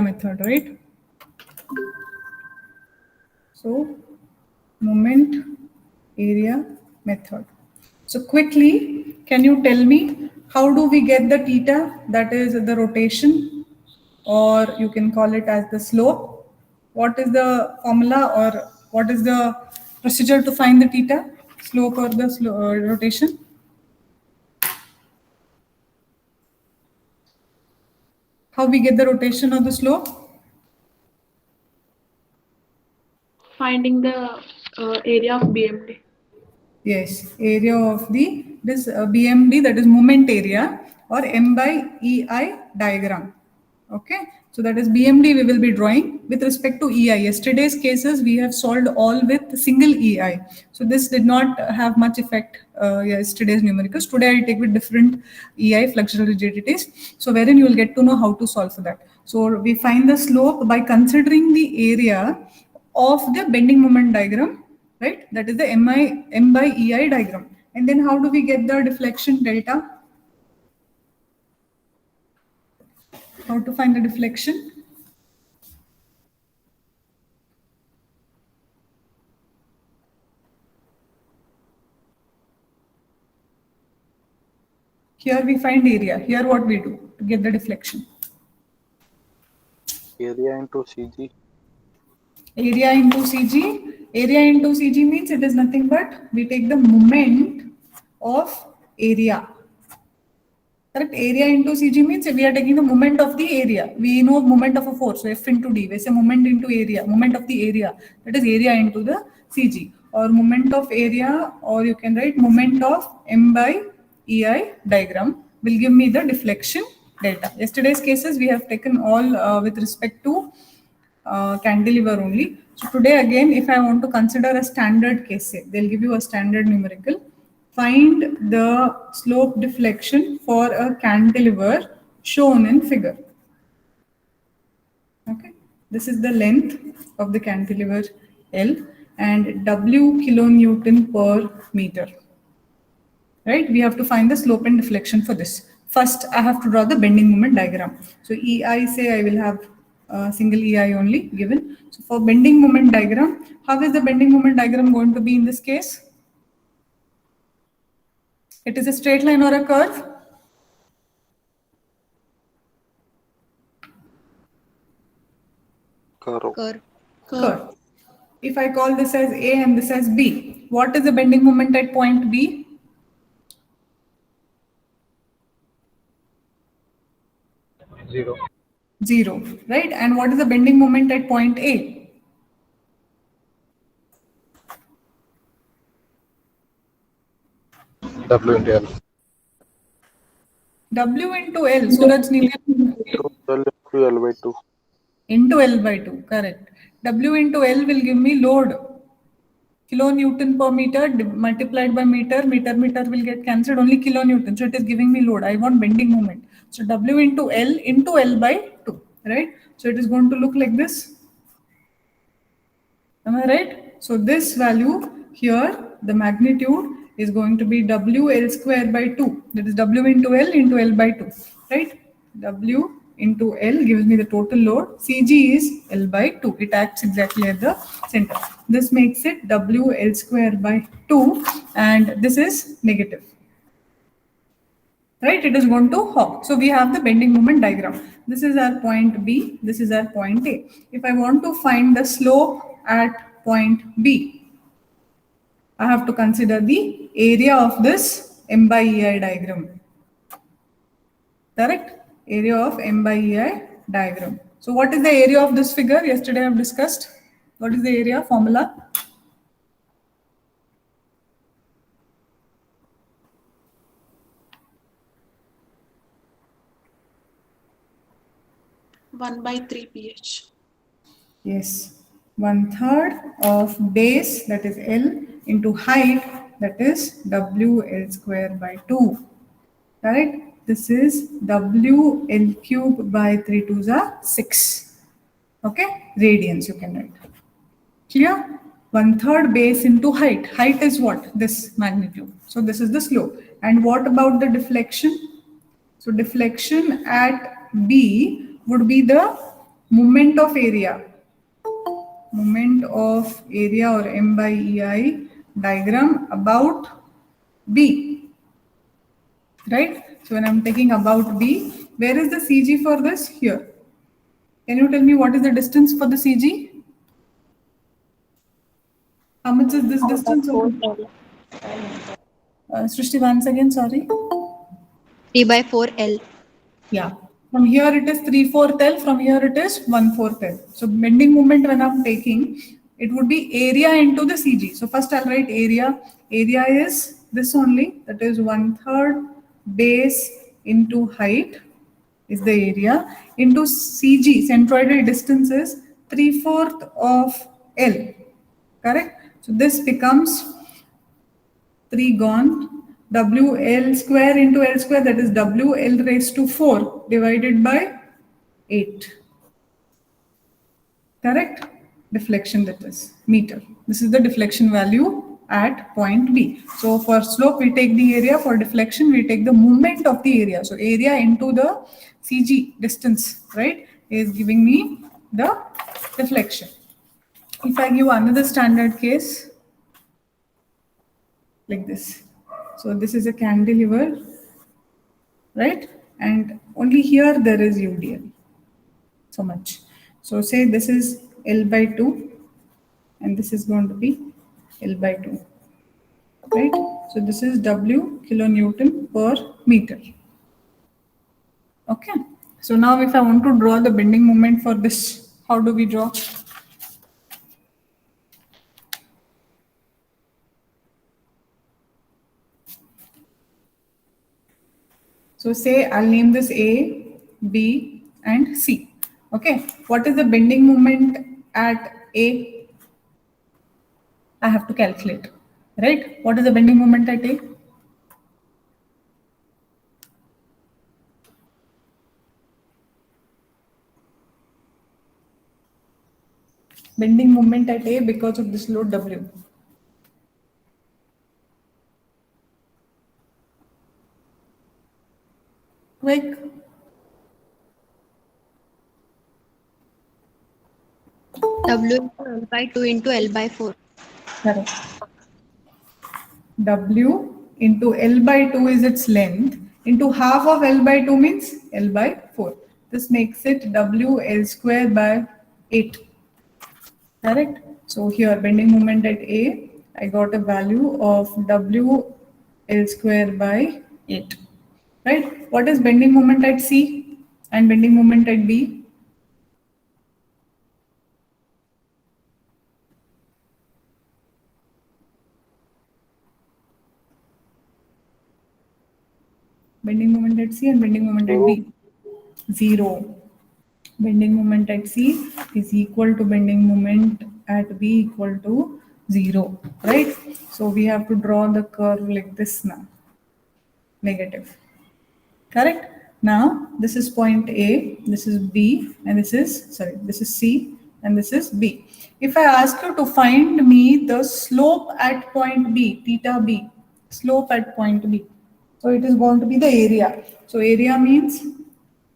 method, right? So moment area method. So quickly, can you tell me how do we get the theta, that is the rotation, or you can call it as the slope? What is the formula or what is the procedure to find the theta, slope or the rotation? How we get the rotation or the slope? Finding the area of BMD. Yes, area of this BMD, that is moment area, or M by EI diagram. Okay, so that is BMD we will be drawing with respect to EI. Yesterday's cases we have solved all with single EI. So this did not have much effect yesterday's numericals. Today I take with different EI flexural rigidities. So wherein you will get to know how to solve for that. So we find the slope by considering the area of the bending moment diagram, right? That is the M by EI diagram. And then how do we get the deflection delta? How to find the deflection? Here we find area. Here what we do to get the deflection? Area into CG. Area into CG. Area into CG means it is nothing but we take the moment of area. Correct? Area into CG means we are taking the moment of the area. We know moment of a force, so F into D. We say moment into area, moment of the area. That is area into the CG. Or moment of area, or you can write moment of M by EI diagram will give me the deflection delta. Yesterday's cases we have taken all with respect to cantilever only. So today again, if I want to consider a standard case, they'll give you a standard numerical. Find the slope deflection for a cantilever shown in figure. Okay, this is the length of the cantilever L and W kilonewton per meter. Right, we have to find the slope and deflection for this. First, I have to draw the bending moment diagram. So EI, say I will have single EI only given. So for bending moment diagram, how is the bending moment diagram going to be in this case? It is a straight line or a curve? Curve. Curve. If I call this as A and this as B, what is the bending moment at point B? Zero, right? And what is the bending moment at point A? W into L. W into L, Suraj Neil. L into L by 2. Into L by 2, correct. W into L will give me load. Kilonewton per meter multiplied by meter will get cancelled, only kilonewton. So it is giving me load. I want bending moment. So W into L by 2, right? So it is going to look like this. Am I right? So this value here, the magnitude is going to be WL square by 2. That is W into L by 2, right? W into L gives me the total load. CG is L by 2. It acts exactly at the center. This makes it WL square by 2 and this is negative. Right, it is going to hop. So we have the bending moment diagram. This is our point B, this is our point A. If I want to find the slope at point B, I have to consider the area of this M by EI diagram. Correct? Area of M by EI diagram. So what is the area of this figure? Yesterday I have discussed. What is the area formula? One by 3 pH. Yes, 1/3 of base, that is L, into height, that is WL square by 2. Correct? This is WL cube by 3 2s are 6. Okay, radians you can write. Clear? 1/3 base into height. Height is what? This magnitude. So this is the slope. And what about the deflection? So deflection at B would be the moment of area. Moment of area or M by EI diagram about B. Right? So when I'm taking about B, where is the CG for this? Here. Can you tell me what is the distance for the CG? How much is this distance? Srishti, once again, sorry. 3 by 4 L. Yeah. From here it is 3/4 L, from here it is 1/4 L. So bending moment when I'm taking, it would be area into the CG. So first I'll write area. Area is this only, that is 1/3 base into height is the area into CG, centroidal distance is 3/4 of L. Correct? So this becomes 3 gone. WL square into L square, that is WL raised to 4 divided by 8. Correct? Deflection, that is meter. This is the deflection value at point B. So for slope, we take the area. For deflection, we take the moment of the area. So area into the CG distance, right, is giving me the deflection. If I give another standard case, like this. So this is a cantilever, right? And only here there is UDL. So much. So say this is L by 2 and this is going to be L by 2, right? So this is W kilonewton per meter. Okay. So now if I want to draw the bending moment for this, how do we draw? So say I'll name this A, B, and C. Okay. What is the bending moment at A? I have to calculate, right? What is the bending moment at A? Bending moment at A because of this load W. Quick. W into L by 2 into L by 4. Correct. W into L by 2 is its length, into half of L by 2 means L by 4. This makes it W L square by 8. Correct? So here bending moment at A, I got a value of W L square by 8. Right? What is bending moment at C and bending moment at B? Bending moment at C and bending moment at B. 0. Bending moment at C is equal to bending moment at B equal to 0. Right? So we have to draw the curve like this now. Negative. Correct? Now this is point A, this is B, and this is C, and this is B. If I ask you to find me the slope at point B, theta B, slope at point B. So it is going to be the area. So area means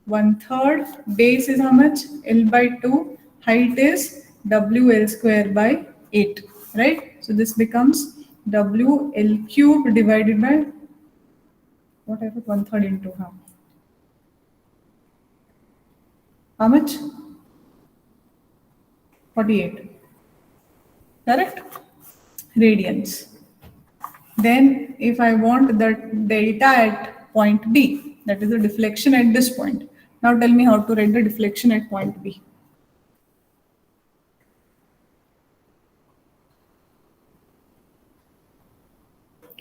1/3, base is how much? L by 2, height is WL square by 8, right? So this becomes WL cube divided by whatever 1/3 into half. How much? 48. Correct? Radians. Then if I want the delta at point B, that is the deflection at this point. Now tell me how to write the deflection at point B.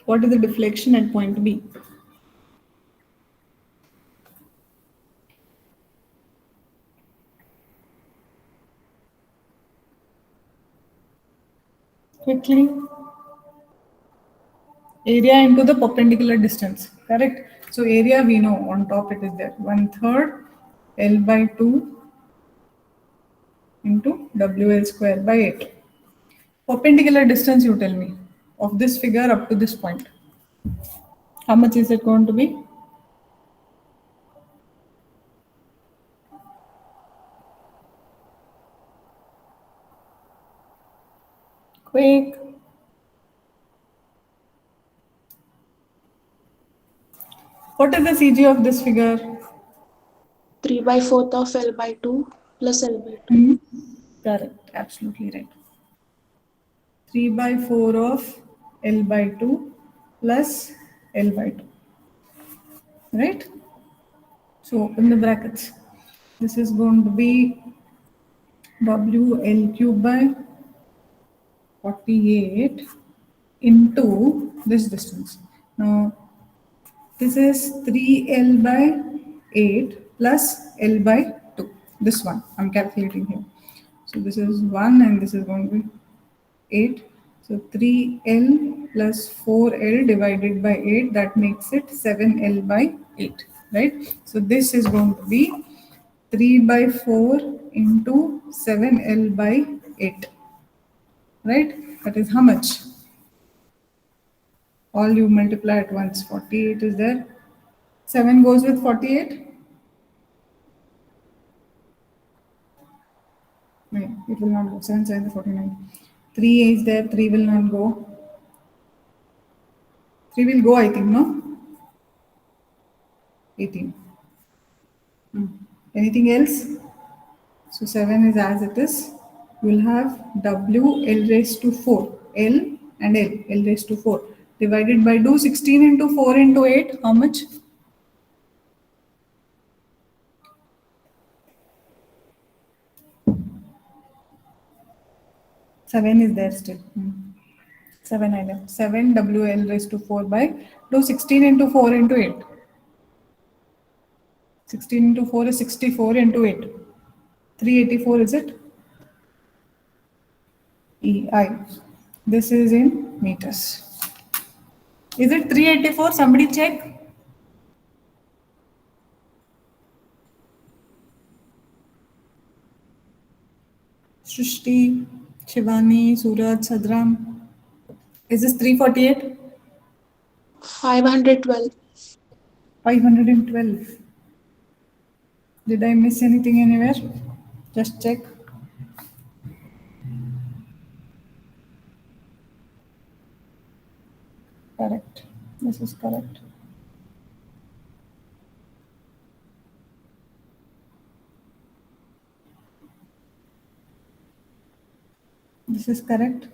What is the deflection at point B? Quickly. Area into the perpendicular distance, correct? So area we know on top it is there 1/3 L by 2 into WL square by 8. Perpendicular distance, you tell me, of this figure up to this point. How much is it going to be? Quick. What is the CG of this figure? 3/4 of L by 2 plus L by 2. Hmm. Correct. Absolutely right. 3 by 4 of L by 2 plus L by 2. Right? So open the brackets. This is going to be WL cube by 48 into this distance. Now, this is 3L by 8 plus L by 2. This one I'm calculating here. So this is 1 and this is going to be 8. So 3L plus 4L divided by 8, that makes it 7L by 8, right? So this is going to be 3 by 4 into 7L by 8, right? That is how much? All you multiply at once. 48 is there. 7 goes with 48. No, it will not go. 7, 7 is 49. 3 is there. 3 will not go. 3 will go, I think, no? 18. Anything else? So 7 is as it is. You will have W L raised to 4. L and L. L raised to 4. Divided by 2. 16 into 4 into 8. How much? 7 is there still. 7 I left. 7 WL raised to 4 by 2. 16 into 4 into 8. 16 into 4 is 64 into 8. 384 is it? EI. This is in meters. Is it 384? Somebody check. Shrishti, Shivani, Suraj, Sadram. Is this 348? 512. 512. Did I miss anything anywhere? Just check. Correct. This is correct. This is correct.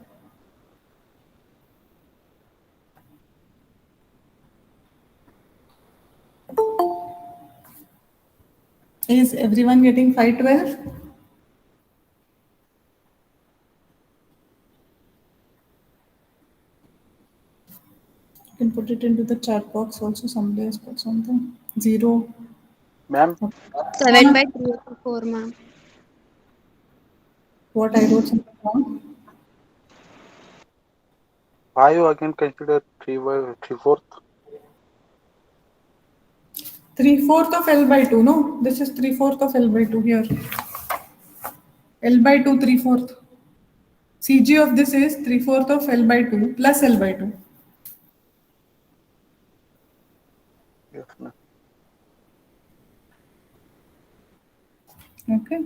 Is everyone getting 512? You can put it into the chat box also. Somebody has put something. 0. Ma'am, 7 by 384, ma'am. What I wrote something wrong. 5 again consider 3 by 3/4. 3/4 of L by 2. No, this is 3/4 of L by 2 here. L by 2 3/4. CG of this is 3/4 of L by 2 plus L by 2. Yes, ma'am. Okay.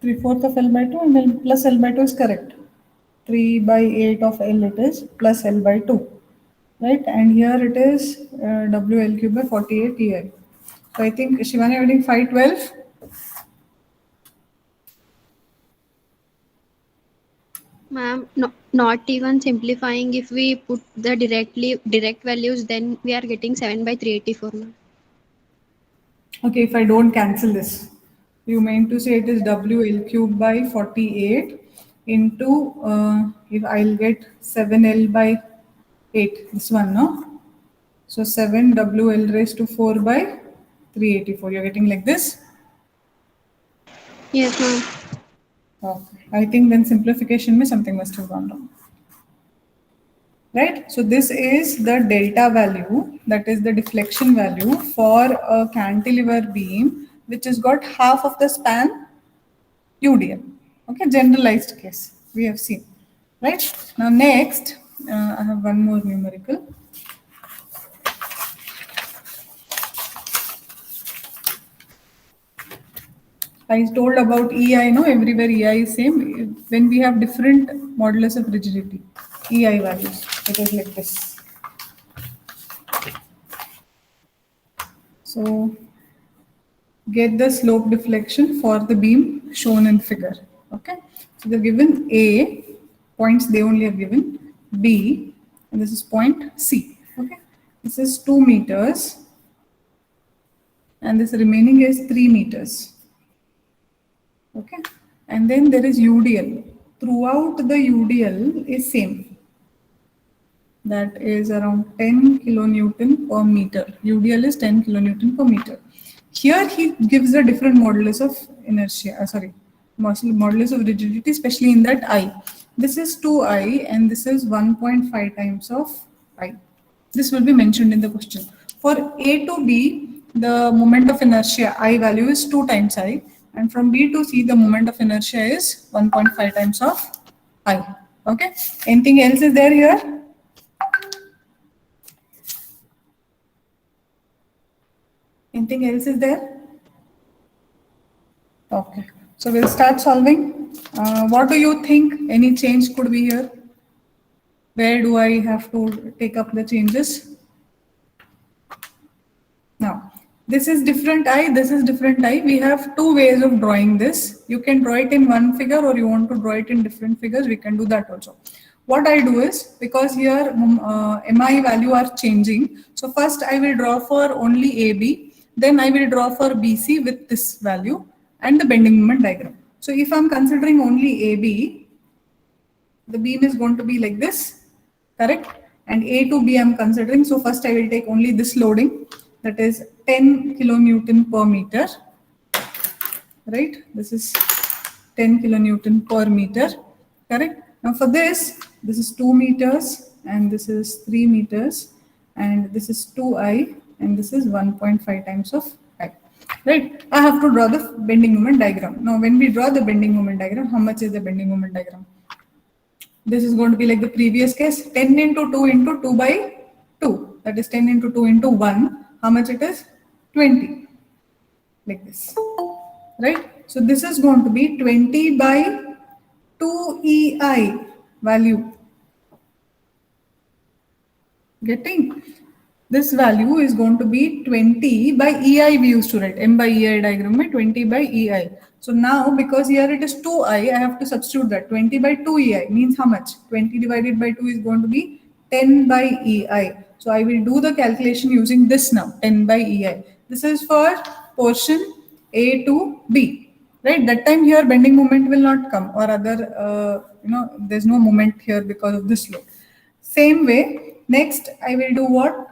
3/4 of L by 2 and then plus L by 2 is correct. 3 by 8 of L it is plus L by 2. Right? And here it is WL cube by 48 EI. So I think Shivani, are getting 512. Ma'am, no, not even simplifying. If we put the direct values, then we are getting 7 by 384, ma'am. Okay, if I don't cancel this, you mean to say it is WL cube by 48 into, if I'll get 7L by 8, this one, no? So 7 WL raised to 4 by 384. You're getting like this? Yes, ma'am. Okay. I think then simplification means something must have gone wrong. Right? So this is the delta value, that is the deflection value for a cantilever beam which has got half of the span UDL. Okay, generalized case we have seen. Right? Now next, I have one more numerical. I told about EI, no, everywhere EI is same. When we have different modulus of rigidity, EI values, it is like this. So get the slope deflection for the beam shown in figure. Okay, so they're given A, points they only have given, B, and this is point C. Okay, this is 2 meters, and this remaining is 3 meters. Okay, and then there is UDL. Throughout the UDL is same. That is around 10 kilonewton per meter. UDL is 10 kilonewton per meter. Here he gives a different modulus of inertia, modulus of rigidity, especially in that I. This is 2I and this is 1.5 times of I. This will be mentioned in the question. For A to B, the moment of inertia I value is 2 times I, and from B to C, the moment of inertia is 1.5 times of I. Okay. Anything else is there here? Anything else is there? Okay. So we'll start solving. What do you think any change could be here? Where do I have to take up the changes? Now, this is different I, this is different I. We have two ways of drawing this. You can draw it in one figure, or you want to draw it in different figures, we can do that also. What I do is, because here MI value are changing, so first I will draw for only AB, then I will draw for BC with this value and the bending moment diagram. So if I'm considering only AB, the beam is going to be like this, correct? And A to B I'm considering, so first I will take only this loading, that is 10 kilonewton per meter, right? This is 10 kilonewton per meter, correct? Now for this is 2 meters and this is 3 meters and this is 2I and this is 1.5 times of I, right? I have to draw the bending moment diagram. Now when we draw the bending moment diagram, how much is the bending moment diagram? This is going to be like the previous case, 10 into 2 into 2 by 2. That is 10 into 2 into 1. How much it is? 20. Like this. Right? So this is going to be 20 by 2EI value. Getting? This value is going to be 20 by EI we used to write. M by EI diagram mein 20 by EI. So now because here it is 2I, I have to substitute that. 20 by 2EI means how much? 20 divided by 2 is going to be 10 by EI. So I will do the calculation using this now, 10 by EI. This is for portion A to B, right? That time here bending moment will not come, or other, there's no moment here because of this load. Same way, next I will do what?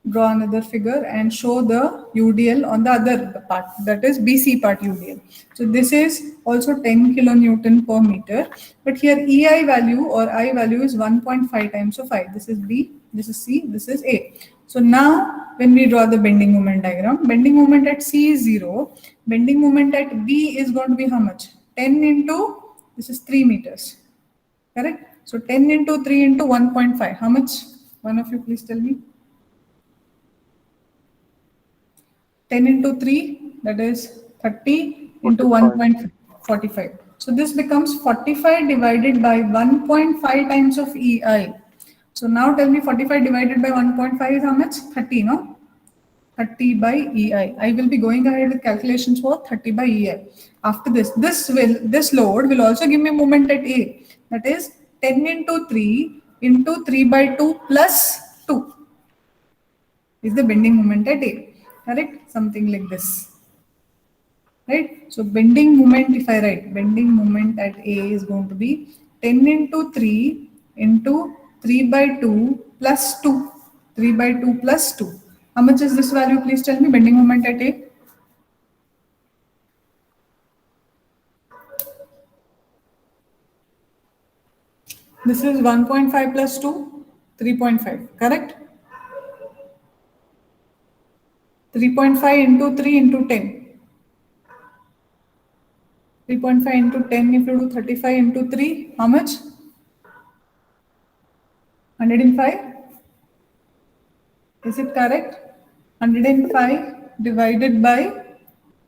Draw another figure and show the UDL on the other part, that is BC part UDL. So this is also 10 kilonewton per meter, but here EI value or I value is 1.5 times of I. This is B, this is C, this is A. So now when we draw the bending moment diagram, bending moment at C is 0, bending moment at B is going to be how much? 10 into, this is 3 meters, correct? So 10 into 3 into 1.5, how much? One of you please tell me. 10 into 3, that is 30 into 1.45. So this becomes 45 divided by 1.5 times of EI. So now tell me 45 divided by 1.5 is how much? 30, no? 30 by EI. I will be going ahead with calculations for 30 by EI. After this, this load will also give me moment at A. That is 10 into 3 into 3 by 2 plus 2 is the bending moment at A. Correct? Something like this. Right? So bending moment, if I write, bending moment at A is going to be 10 into 3 into 3 by 2 plus 2. 3 by 2 plus 2. How much is this value? Please tell me, bending moment at A. This is 1.5 plus 2, 3.5. Correct? 3.5 into 3 into 10. 3.5 into 10, if you do 35 into 3, how much? 105? Is it correct? 105 divided by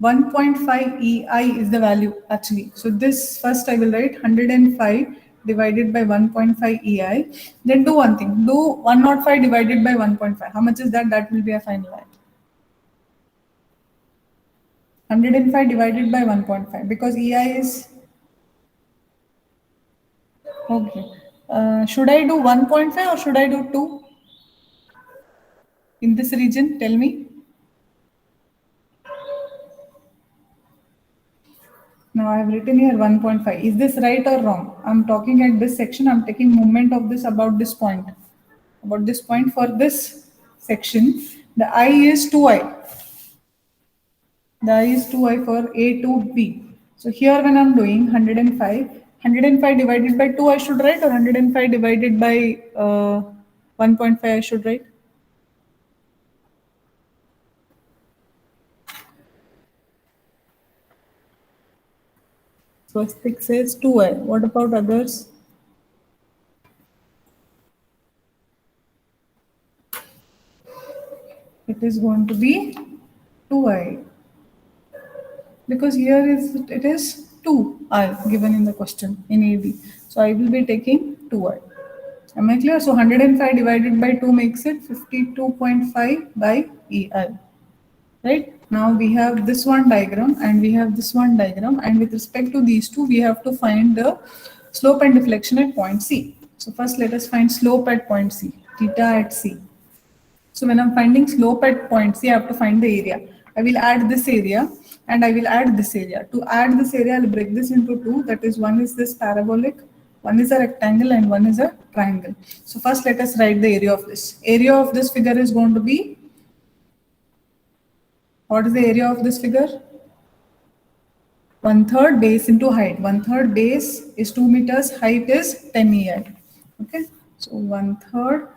1.5 EI is the value actually. So this first I will write 105 divided by 1.5 EI. Then do one thing, do 105 divided by 1.5. How much is that? That will be a final line. 105 divided by 1.5 because EI is, okay. Should I do 1.5 or should I do 2? In this region, tell me. Now I have written here 1.5. Is this right or wrong? I'm talking at this section. I'm taking moment of this about this point. About this point for this section, the I is 2I. The I is 2I for A to B. So here when I'm doing 105, 105 divided by 2 I should write, or 105 divided by 1.5 I should write? First pick says 2I. What about others? It is going to be 2I. Because here it is 2I given in the question in AB. So I will be taking 2I. Am I clear? So 105 divided by 2 makes it 52.5 by EI. Right? Now we have this one diagram and we have this one diagram, and with respect to these two, we have to find the slope and deflection at point C. So first let us find slope at point C, theta at C. So when I'm finding slope at point C, I have to find the area. I will add this area and I will add this area. To add this area, I'll break this into two. That is, one is this parabolic, one is a rectangle, and one is a triangle. So first let us write the area of this. Area of this figure is going to be, what is the area of this figure? 1/3 base into height. 1/3 base is 2 meters, height is 10 EI. Okay, so 1/3,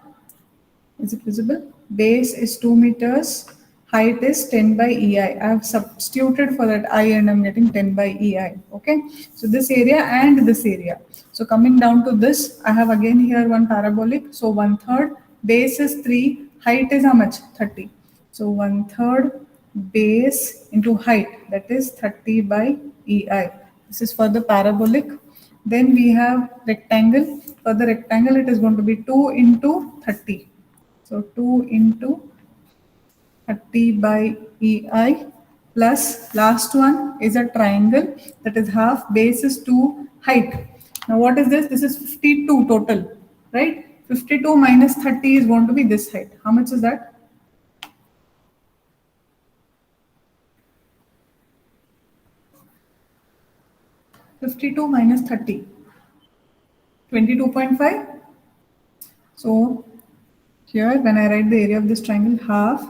is it visible? Base is 2 meters, height is 10 by EI. I have substituted for that I and I'm getting 10 by EI. Okay, so this area and this area. So coming down to this, I have again here one parabolic. So 1/3, base is 3, height is how much? 30. So 1/3 base into height, that is 30 by EI. This is for the parabolic. Then we have rectangle. For the rectangle, it is going to be 2 into 30. So 2 into 30 by EI plus last one is a triangle, that is half, base is 2, height. Now what is this? This is 52 total, right? 52 minus 30 is going to be this height. How much is that? 52 minus 30, 22.5. So here when I write the area of this triangle, half,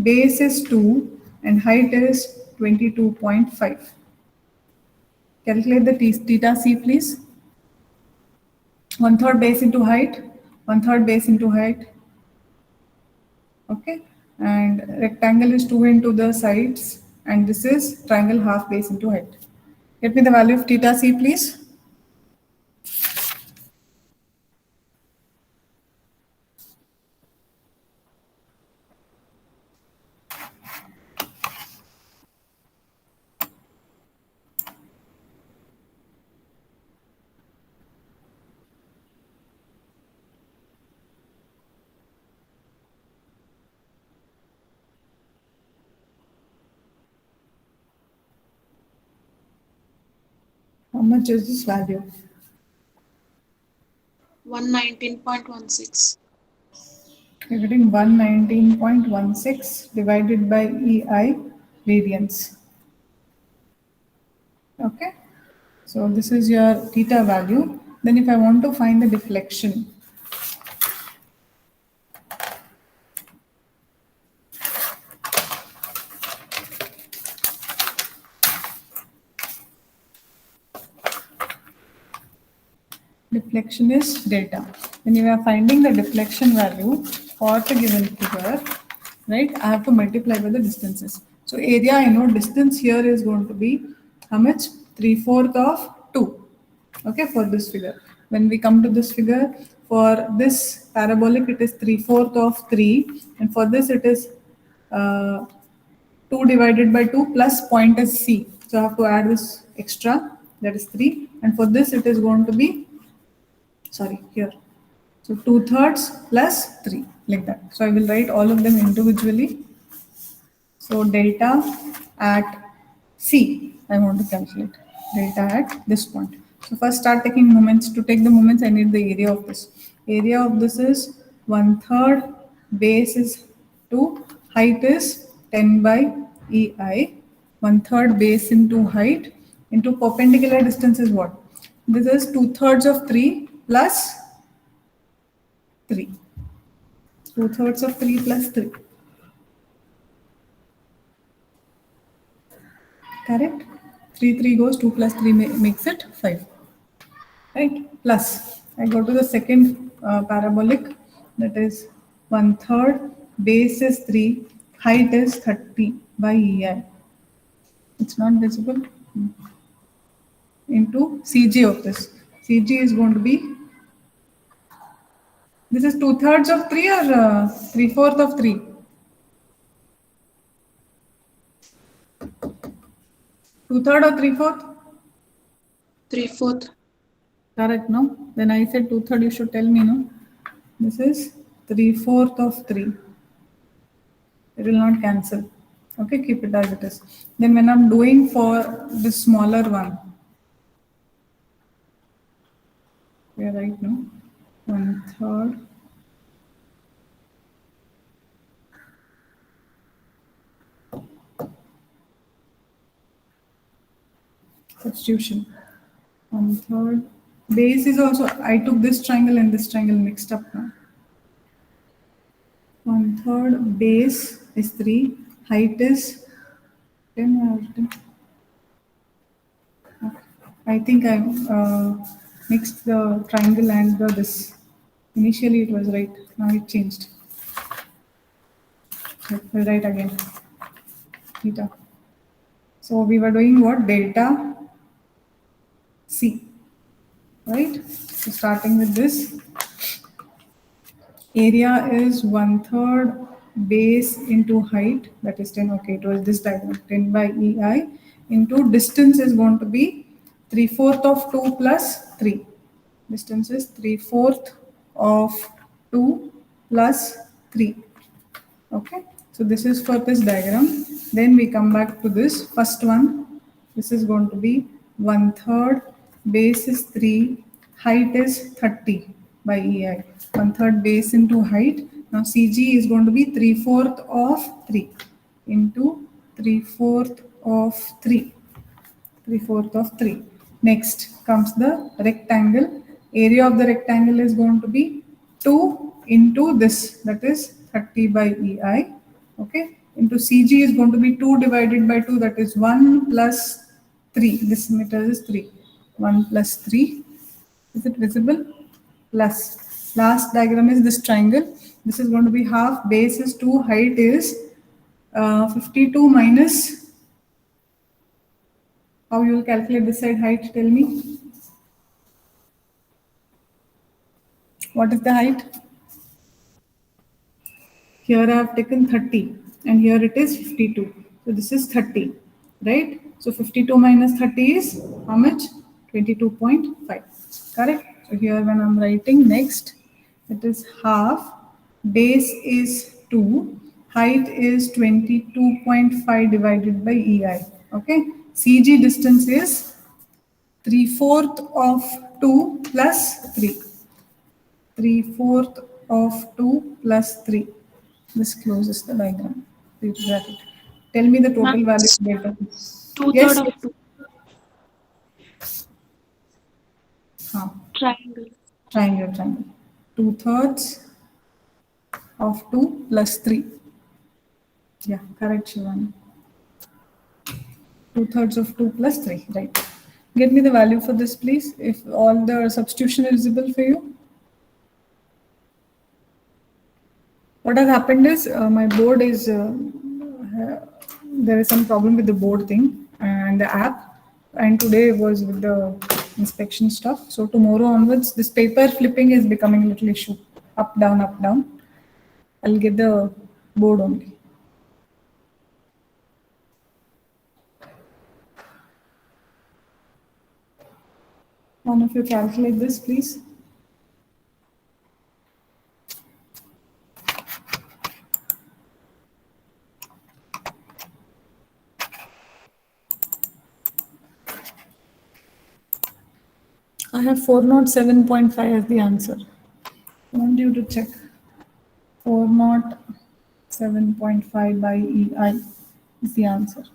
base is 2 and height is 22.5. Calculate the theta C please. 1/3 base into height, 1/3 base into height. Okay, and rectangle is 2 into the sides, and this is triangle half base into height. Get me the value of theta C please. How much is this value? 119.16. You're getting 119.16 divided by EI radians. Okay, so this is your theta value. Then if I want to find the deflection, deflection is delta. When you are finding the deflection value for the given figure, right, I have to multiply by the distances. So area, I know distance here is going to be how much? 3/4 of 2. Okay, for this figure. When we come to this figure, for this parabolic, it is 3/4 of 3, and for this it is 2 2 divided by 2 plus point is C. So I have to add this extra, that is 3. And for this it is going to be, sorry, here. So 2/3 plus 3, like that. So I will write all of them individually. So delta at C, I want to calculate delta at this point. So first start taking moments. To take the moments, I need the area of this. Area of this is 1/3, base is 2, height is 10 by EI. 1/3 base into height into perpendicular distance is what? This is 2/3 of 3 plus 3. 2/3 of 3 plus 3. Correct? 3 goes 2 plus 3 makes it 5. Right? Plus, I go to the second parabolic, that is 1/3, base is 3, height is 30 by EI. It's not visible. Into CG of this. CG is going to be, this is 2/3 of 3 or 3/4 of 3? 2/3 or 3/4? 3/4. Correct, no? Then I said 2/3, you should tell me, no? This is 3/4 of 3. It will not cancel. Okay, keep it as it is. Then when I'm doing for the smaller one, we are right, no? 1/3. Substitution. 1/3. Base is also, I took this triangle and this triangle mixed up now. 1/3 base is 3, height is 10 or 10. I think I mixed the triangle and this. Initially it was right, now it changed. We'll write again. Theta. So we were doing what? Delta C. Right? So starting with this. Area is 1/3 base into height, that is 10. Okay, it was this diagram, 10 by EI into distance is going to be 3/4 of 2 plus 3. Distance is 3/4 of 2 plus 3. Okay, so this is for this diagram. Then we come back to this first one. This is going to be 1/3, base is 3, height is 30 by EI. 1/3 base into height. Now CG is going to be 3/4 of 3 into 3/4 of 3. 3/4 of 3. Next comes the rectangle. Area of the rectangle is going to be 2 into this, that is 30 by EI. Okay. Into CG is going to be 2 divided by 2, that is 1 plus 3. This meter is 3. 1 plus 3. Is it visible? Plus. Last diagram is this triangle. This is going to be half, base is 2, height is 52 minus, how you will calculate this side height, tell me. What is the height? Here I have taken 30 and here it is 52. So this is 30, right? So 52 minus 30 is how much? 22.5, correct? So here when I'm writing next, it is half, base is 2, height is 22.5 divided by EI. Okay, CG distance is 3/4 of 2 plus 3. 3/4 of 2 plus 3. This closes the diagram. Please write it. Tell me the total value later. 2/3 of 2. Triangle. Triangle. 2/3 of 2 plus 3. Yeah, correct, Shivani. 2/3 of 2 plus 3, right. Get me the value for this, please, if all the substitution is visible for you. What has happened is my board is, there is some problem with the board thing and the app, and today was with the inspection stuff. So tomorrow onwards, this paper flipping is becoming a little issue. Up, down, up, down. I'll get the board only. One of you calculate this, please. I have 407.5 as the answer. I want you to check. 407.5 by EI is the answer.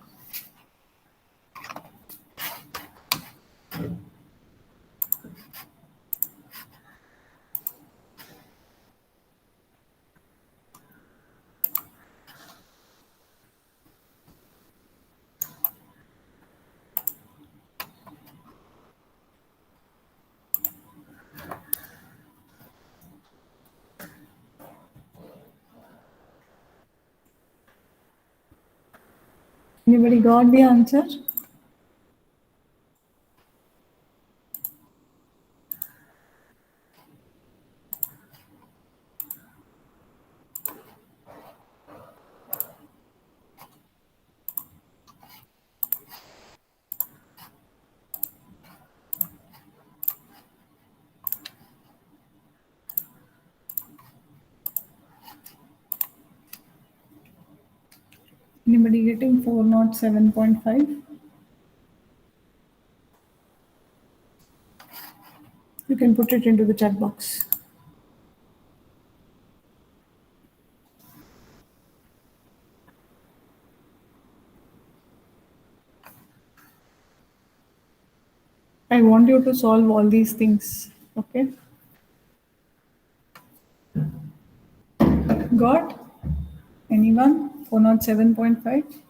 Anybody got the answer? Anybody getting 407.5? You can put it into the chat box. I want you to solve all these things, okay? Got? Anyone? 407.5?